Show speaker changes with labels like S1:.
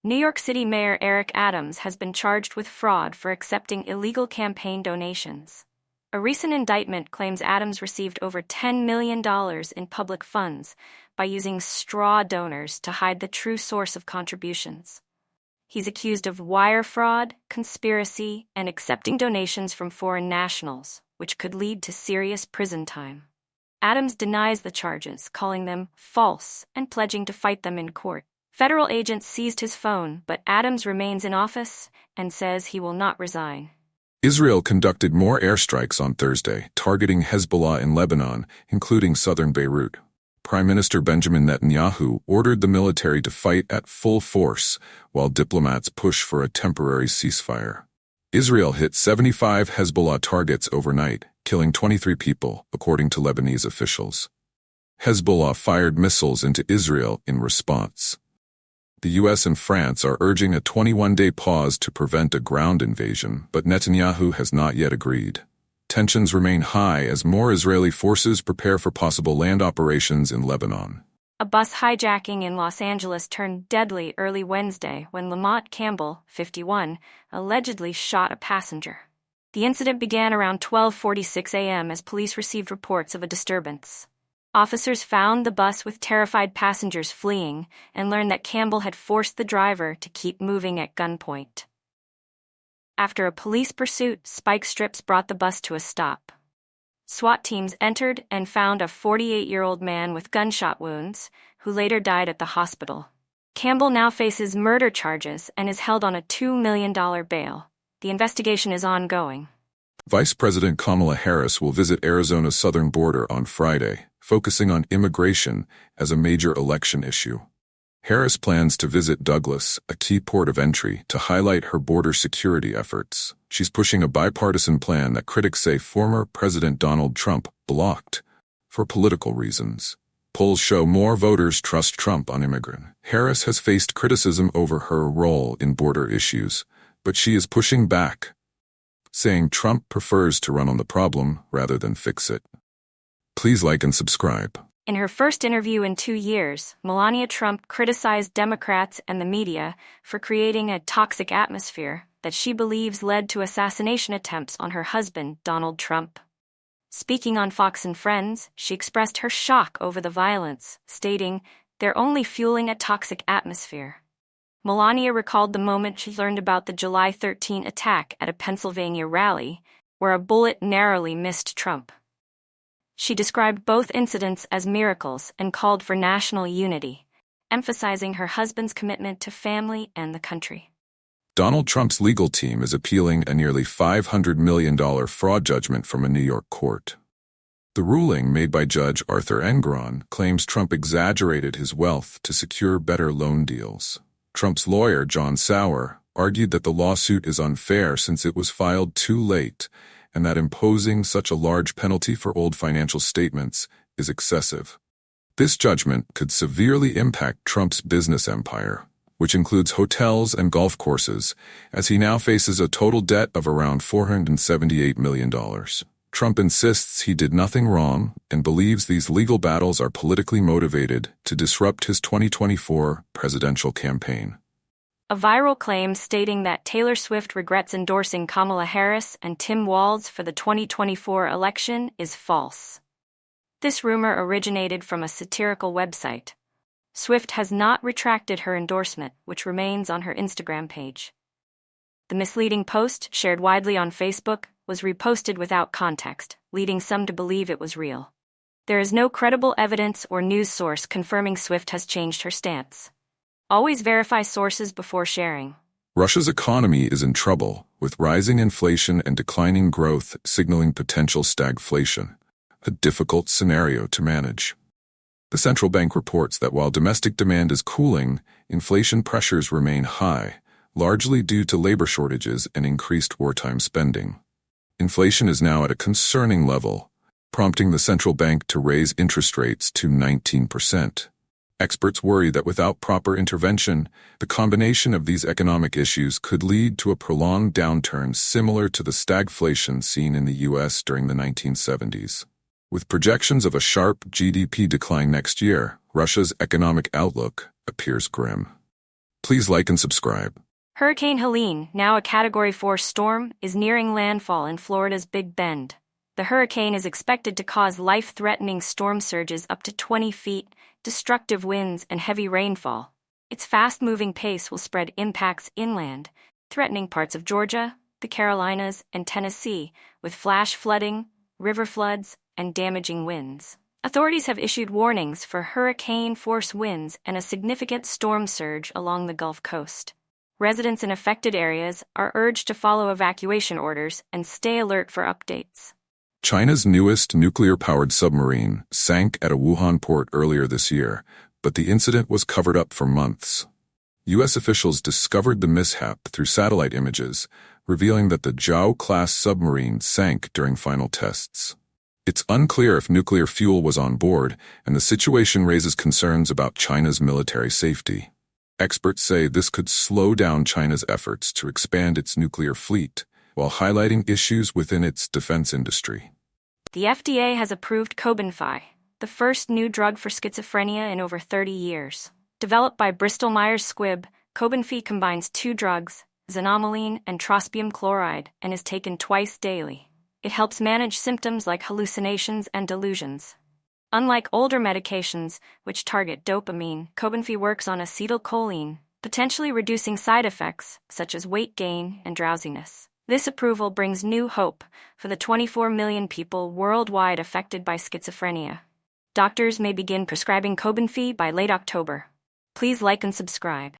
S1: New York City Mayor Eric Adams has been charged with fraud for accepting illegal campaign donations. A recent indictment claims Adams received over $10 million in public funds by using straw donors to hide the true source of contributions. He's accused of wire fraud, conspiracy, and accepting donations from foreign nationals, which could lead to serious prison time. Adams denies the charges, calling them false and pledging to fight them in court. Federal agents seized his phone, but Adams remains in office and says he will not resign.
S2: Israel conducted more airstrikes on Thursday, targeting Hezbollah in Lebanon, including southern Beirut. Prime Minister Benjamin Netanyahu ordered the military to fight at full force, while diplomats push for a temporary ceasefire. Israel hit 75 Hezbollah targets overnight, killing 23 people, according to Lebanese officials. Hezbollah fired missiles into Israel in response. The U.S. and France are urging a 21-day pause to prevent a ground invasion, but Netanyahu has not yet agreed. Tensions remain high as more Israeli forces prepare for possible land operations in Lebanon.
S1: A bus hijacking in Los Angeles turned deadly early Wednesday when Lamont Campbell, 51, allegedly shot a passenger. The incident began around 12:46 a.m. as police received reports of a disturbance. Officers found the bus with terrified passengers fleeing and learned that Campbell had forced the driver to keep moving at gunpoint. After a police pursuit, spike strips brought the bus to a stop. SWAT teams entered and found a 48-year-old man with gunshot wounds, who later died at the hospital. Campbell now faces murder charges and is held on a $2 million bail. The investigation is ongoing.
S2: Vice President Kamala Harris will visit Arizona's southern border on Friday, focusing on immigration as a major election issue. Harris plans to visit Douglas, a key port of entry, to highlight her border security efforts. She's pushing a bipartisan plan that critics say former President Donald Trump blocked for political reasons. Polls show more voters trust Trump on immigrant. Harris has faced criticism over her role in border issues, but she is pushing back, saying Trump prefers to run on the problem rather than fix it. Please like and subscribe.
S1: In her first interview in 2 years, Melania Trump criticized Democrats and the media for creating a toxic atmosphere that she believes led to assassination attempts on her husband, Donald Trump. Speaking on Fox and Friends, she expressed her shock over the violence, stating, "They're only fueling a toxic atmosphere." Melania recalled the moment she learned about the July 13 attack at a Pennsylvania rally, where a bullet narrowly missed Trump. She described both incidents as miracles and called for national unity, emphasizing her husband's commitment to family and the country.
S2: Donald Trump's legal team is appealing a nearly $500 million fraud judgment from a New York court. The ruling, made by Judge Arthur Engoron, claims Trump exaggerated his wealth to secure better loan deals. Trump's lawyer, John Sauer, argued that the lawsuit is unfair since it was filed too late, and that imposing such a large penalty for old financial statements is excessive. This judgment could severely impact Trump's business empire, which includes hotels and golf courses, as he now faces a total debt of around $478 million. Trump insists he did nothing wrong and believes these legal battles are politically motivated to disrupt his 2024 presidential campaign.
S1: A viral claim stating that Taylor Swift regrets endorsing Kamala Harris and Tim Walz for the 2024 election is false. This rumor originated from a satirical website. Swift has not retracted her endorsement, which remains on her Instagram page. The misleading post, shared widely on Facebook, was reposted without context, leading some to believe it was real. There is no credible evidence or news source confirming Swift has changed her stance. Always verify sources before sharing.
S2: Russia's economy is in trouble, with rising inflation and declining growth signaling potential stagflation, a difficult scenario to manage. The central bank reports that while domestic demand is cooling, inflation pressures remain high, largely due to labor shortages and increased wartime spending. Inflation is now at a concerning level, prompting the central bank to raise interest rates to 19%. Experts worry that without proper intervention, the combination of these economic issues could lead to a prolonged downturn similar to the stagflation seen in the U.S. during the 1970s. With projections of a sharp GDP decline next year, Russia's economic outlook appears grim. Please like and subscribe.
S1: Hurricane Helene, now a Category 4 storm, is nearing landfall in Florida's Big Bend. The hurricane is expected to cause life-threatening storm surges up to 20 feet, destructive winds, and heavy rainfall. Its fast-moving pace will spread impacts inland, threatening parts of Georgia, the Carolinas, and Tennessee, with flash flooding, river floods, and damaging winds. Authorities have issued warnings for hurricane-force winds and a significant storm surge along the Gulf Coast. Residents in affected areas are urged to follow evacuation orders and stay alert for updates.
S2: China's newest nuclear-powered submarine sank at a Wuhan port earlier this year, but the incident was covered up for months. U.S. officials discovered the mishap through satellite images, revealing that the Zhao-class submarine sank during final tests. It's unclear if nuclear fuel was on board, and the situation raises concerns about China's military safety. Experts say this could slow down China's efforts to expand its nuclear fleet, while highlighting issues within its defense industry.
S1: The FDA has approved Cobenfy, the first new drug for schizophrenia in over 30 years. Developed by Bristol Myers Squibb, Cobenfy combines two drugs, xanomeline and trospium chloride, and is taken twice daily. It helps manage symptoms like hallucinations and delusions. Unlike older medications, which target dopamine, Cobenfy works on acetylcholine, potentially reducing side effects such as weight gain and drowsiness. This approval brings new hope for the 24 million people worldwide affected by schizophrenia. Doctors may begin prescribing Cobenfy by late October. Please like and subscribe.